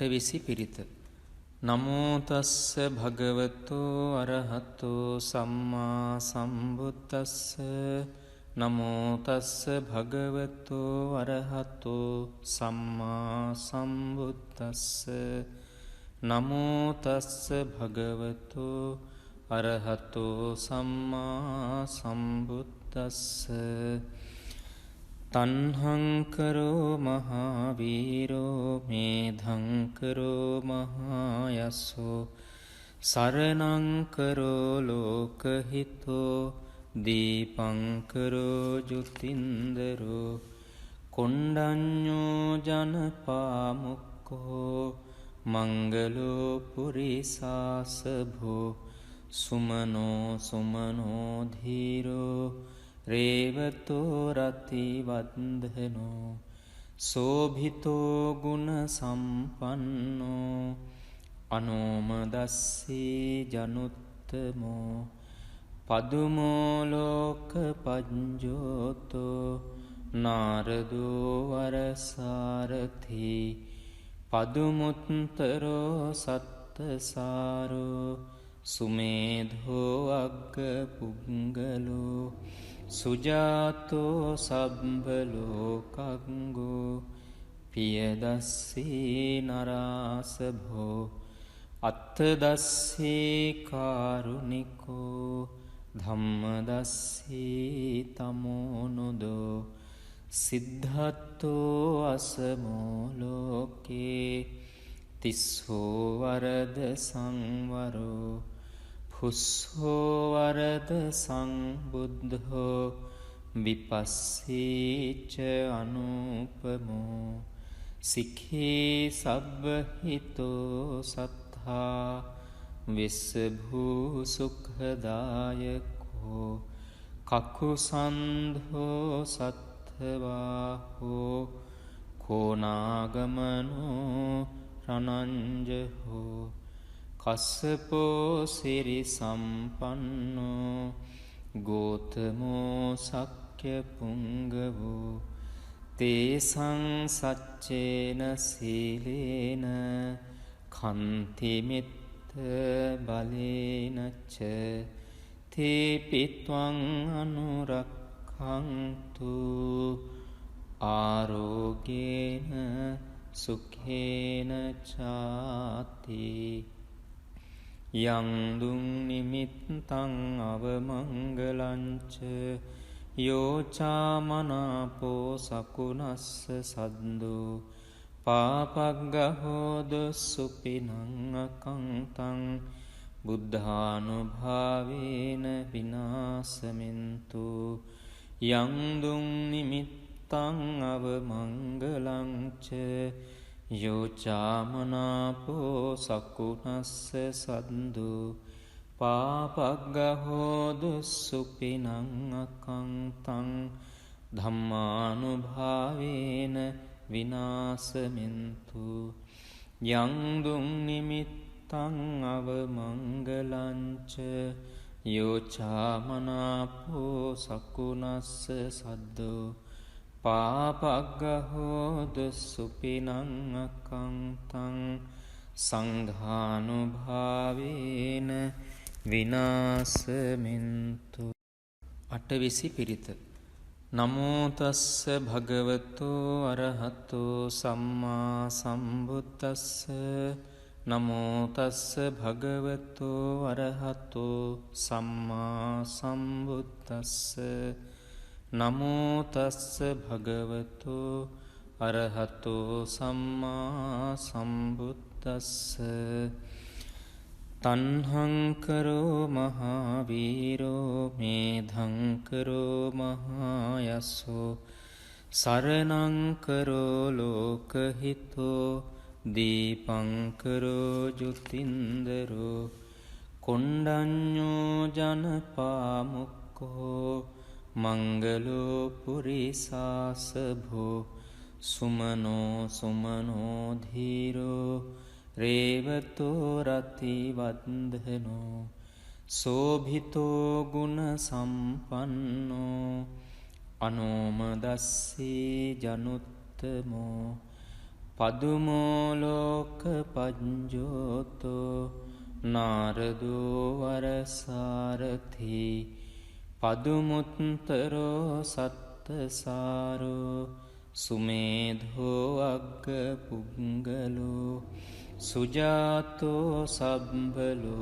අටවිසි පිරිත. නමෝ තස්ස භගවතෝ අරහතෝ සම්මා සම්බුද්දස්ස. නමෝ තස්ස භගවතෝ අරහතෝ සම්මා සම්බුද්දස්ස. නමෝ තස්ස භගවතෝ අරහතෝ සම්මා සම්බුද්දස්ස. තණ්හංකරෝ මහාවීරෝ මේධංකරෝ මහායස්සෝ සරණංකරෝ ලෝකහිතෝ දීපංකරෝ ජුතින්දරෝ කොණ්ඩඤ්ඤෝ ජනපාමුක්ඛෝ මංගලෝ පුරිසාසභෝ සුමනෝ සුමනෝ ධීරෝ රේවතෝ රතිවන්දනෝ සෝභිතෝ ගුණ සම්පන්නෝ අනෝමදස්සී ජනුත්තමෝ පදුමෝ ලෝක පඤ්ජෝතෝ නාරදෝ වරසාරථි පදුමුත්තරෝ සත්තසාරෝ සුමේධෝ අග්ග පුංගලෝ සුජාතෝ සබ්බලෝකංගෝ පියදස්සී නරාසභෝ අත්තදස්සී කාරුණිකෝ ධම්මදස්සී තමෝනුදෝ සිද්ධත්තෝ අසමෝ ලෝකේ තිස්සෝ වරද සංවරෝ පුස්සෝ වරද සංබුද්ධෝ විපස්සීච අනුපමෝ සික්ඛී සබ්බහිතෝ සත්තා විස්සභූ සුඛදායකෝ කකුසන්ධෝ සත්ථවාහෝ කෝනාගමනෝ රණංජහෝ කස්සපෝ සිරි සම්පන්නෝ ගෝතමෝ සක්්‍ය පුංගවෝ තේසං සච්චේන සීලේන කන්තිමිත්ත බලේනච්ච තේපිත්වං අනුරක්ඛන්තු ආරෝගේන සුඛේන චාති. යං දුං නිමිත්තං අවමංගලංච යෝචාමනාපෝ සකුණස්ස සද්දෝ පාපග්ගහෝද සුපිනං අකංතං බුද්ධානුභාවේන විනාසමින්තු. යං දුං නිමිත්තං අවමංගලංච යෝචාමනාපෝ සකුණස්ස සද්දු පාපග්ගහෝදු සුපිනං අකංතං ධම්මානුභාවේන විනාසමින්තු. යං දුං නිමිත්තං අවමංගලංච යෝචාමනාපෝ සකුණස්ස සද්දු පාපග්ගහෝදු සුපිනං අකංතං සංඝානුභාවේන විනාසමින්තු. අටවිසි පිරිත. නමෝ තස්ස භගවතෝ අරහතෝ සම්මා සම්බුද්දස්ස. නමෝ තස්ස භගවතෝ අරහතෝ සම්මා සම්බුද්දස්ස. නමෝ තස්ස භගවතෝ අරහතෝ සම්මා සම්බුද්දස්ස. තණ්හංකරෝ මහාවීරෝ මේධංකරෝ මහායස්සෝ සරණංකරෝ ලෝකහිතෝ දීපංකරෝ ජුතින්දරෝ කොණ්ඩඤ්ඤෝ ජනපාමුක්ඛෝ මංගලෝ පුරිසාසභෝ සුමනෝ සුමනෝ ධීරෝ රේවතෝ රතිවන්දනෝ සෝභිතෝ ගුණ සම්පන්නෝ අනෝමදස්සී ජනුත්තමෝ පදුමෝලෝක පජ්ජෝතෝ නාරදෝ වරසාරථී පදුමුත්තරෝ සත්තසාරෝ සුමේධෝ අග්ග පුංගලෝ සුජාතෝ සබ්බලෝකංගෝ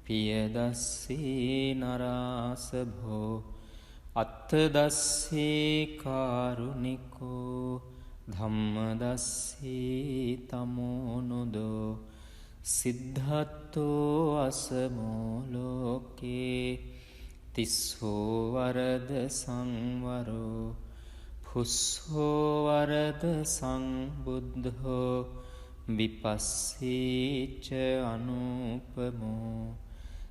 පියදස්සී නරාසභෝ අත්තදස්සී කාරුණිකෝ ධම්මදස්සී තමෝනුදෝ සිද්ධත්තෝ අසමෝලෝකේ තිස්සෝ වරද සංවරෝ පුස්සෝ වරද සංබුද්ධෝ විපස්සීච අනුපමෝ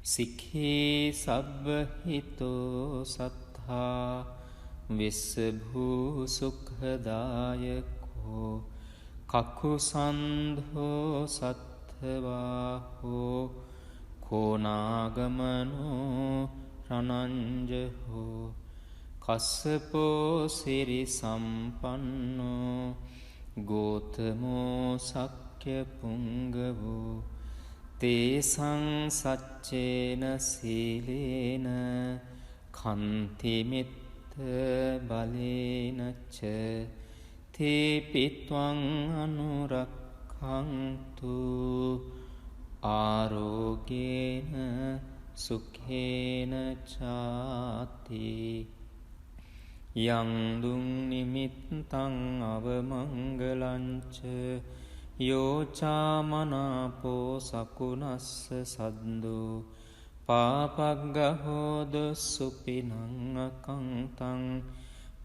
සික්ඛී සබ්බහිතෝ සත්තා විස්සභූ සුඛදායකෝ කකුසන්ධෝ සත්ථවාහෝ කෝනාගමනෝ රණංජහෝ කස්සපෝ සිරි සම්පන්නෝ ගෝතමෝ සක්්‍ය පුංගවෝ තේසං සච්චේන සීලේන කන්තිමිත්ත බලේනච්ච තේපිත්වං අනුරක්ඛන්තු ආරෝගේන සුඛේන චාති යං දුං නිමිත්තං අවමංගලංච යෝචාමනාපෝ සකුණස්ස සද්දෝ පාපග්ගහෝද සුපිනං අකංතං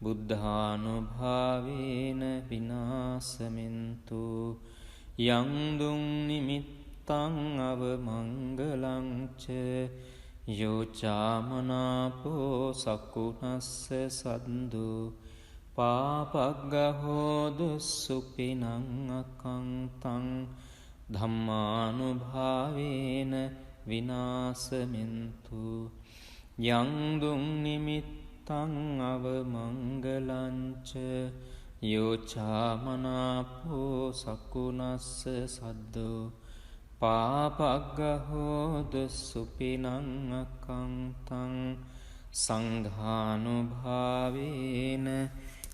බුද්ධානුභාවේන විනාසමින්තු යං දුං නිමිත්තං අවමංගලංච යෝචාමනාපෝ සකුණස්ස සද්දෝ පාපග්ගහෝදු සුපිනං අකංතං ධම්මානුභාවේන විනාසමින්තු යං දුං නිමිත්තං අවමංගලංච යෝචාමනාපෝ සකුණස්ස සද්දෝ පාපග්ගහෝදු සුපිනං අකංතං සංඝානුභාවේන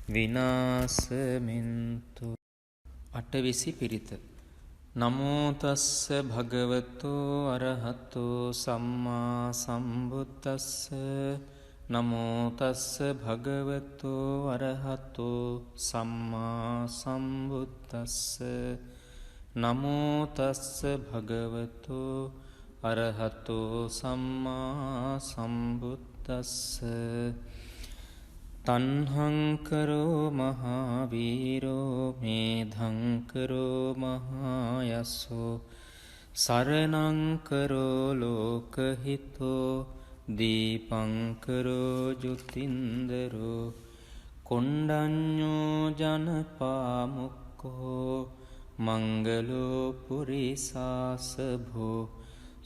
විනාසමින්තු අටවිසි පිරිත නමෝ තස්ස භගවතෝ අරහතෝ සම්මා සම්බුද්දස්ස නමෝ තස්ස භගවතෝ අරහතෝ සම්මා සම්බුද්දස්ස නමෝ තස්ස භගවතෝ අරහතෝ සම්මා සම්බුද්දස්ස තණ්හංකරෝ මහාවීරෝ මේධංකරෝ මහායස්සෝ සරණංකරෝ ලෝකහිතෝ දීපංකරෝ ජුතින්දරෝ කොණ්ඩඤ්ඤෝ ජනපාමුක්ඛෝ මංගලෝ පුරිසාසභෝ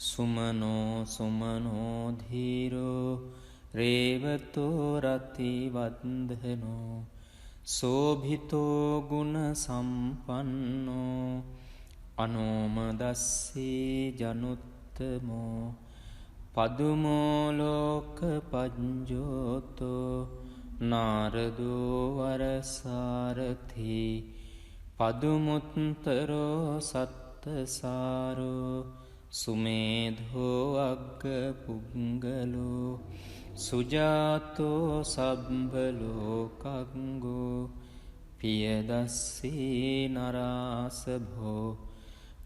සුමනෝ සුමනෝ ධීරෝ රේවතෝ රතිවන්දනෝ සෝභිතෝ ගුණ සම්පන්නෝ අනෝමදස්සී ජනුත්තමෝ පදුමෝලෝක පජ්ජෝතෝ නාරදෝ වරසාරථී පදුමුත්තරෝ සත්තසාරෝ සුමේධෝ අග්ග පුංගලෝ සුජාතෝ සබ්බලෝකංගෝ පියදස්සී නරාසභෝ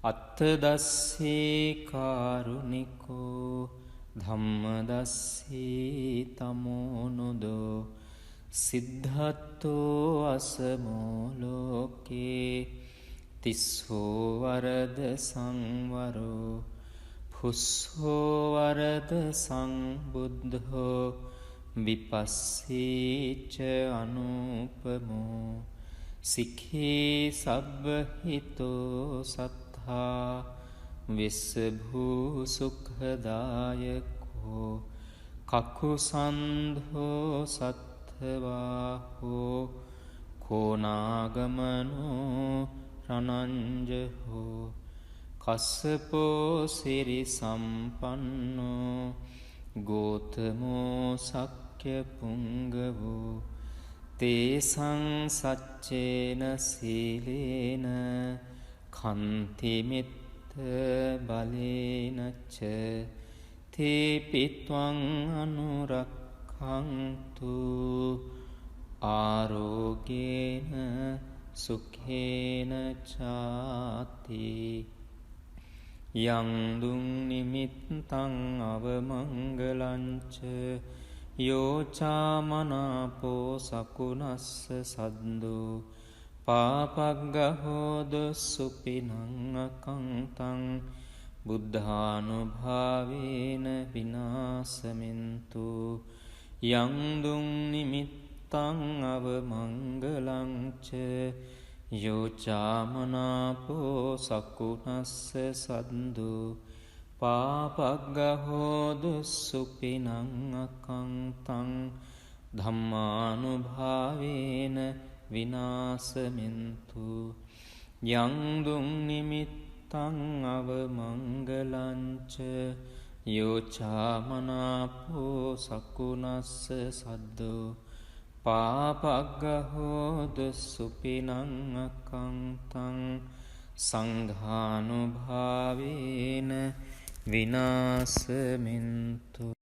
අත්තදස්සී කාරුණිකෝ ධම්මදස්සී තමෝනුදෝ සිද්ධත්තෝ අසමෝලෝකේ තිස්සෝ වරද සංවරෝ පුස්සෝ වරද සංබුද්ධෝ විපස්සීච අනුපමෝ සික්ඛී සබ්බහිතෝ සත්තා විස්සභූ සුඛදායකෝ කකුසන්ධෝ සත්ථවාහෝ කෝනාගමනෝ රනංජහෝ කස්සපෝ සිරි සම්පන්නෝ ගෝතමෝ සක්්‍ය පුංගවෝ තේසං සච්චේන සීලේන කන්තිමිත්ත බලේනච්ච තේපිත්වං අනුරක්ඛන්තු ආරෝගේන සුඛේන චාති යං දුං නිමිත්තං අවමංගලංච යෝචාමනාපෝ සකුනස්ස සද්දෝ පාපග්ගහෝද සුපිනං අකංතං බුද්ධානුභාවේන විනාසමින්තු යං දුං නිමිත්තං අවමංගලංච යෝචාමනාපෝ සකුනස්ස සද්දෝ පාපග්ගහෝද සුපිනං අකංතං ධම්මානුභාවේන විනාසමින්තු යං දුං නිමිත්තං අවමංගලංච යෝචාමනාපෝ සකුනස්ස සද්දෝ පාපග්ගහෝද සුපිනං අකංතං සංඝානුභාවේන විනාසමින්තු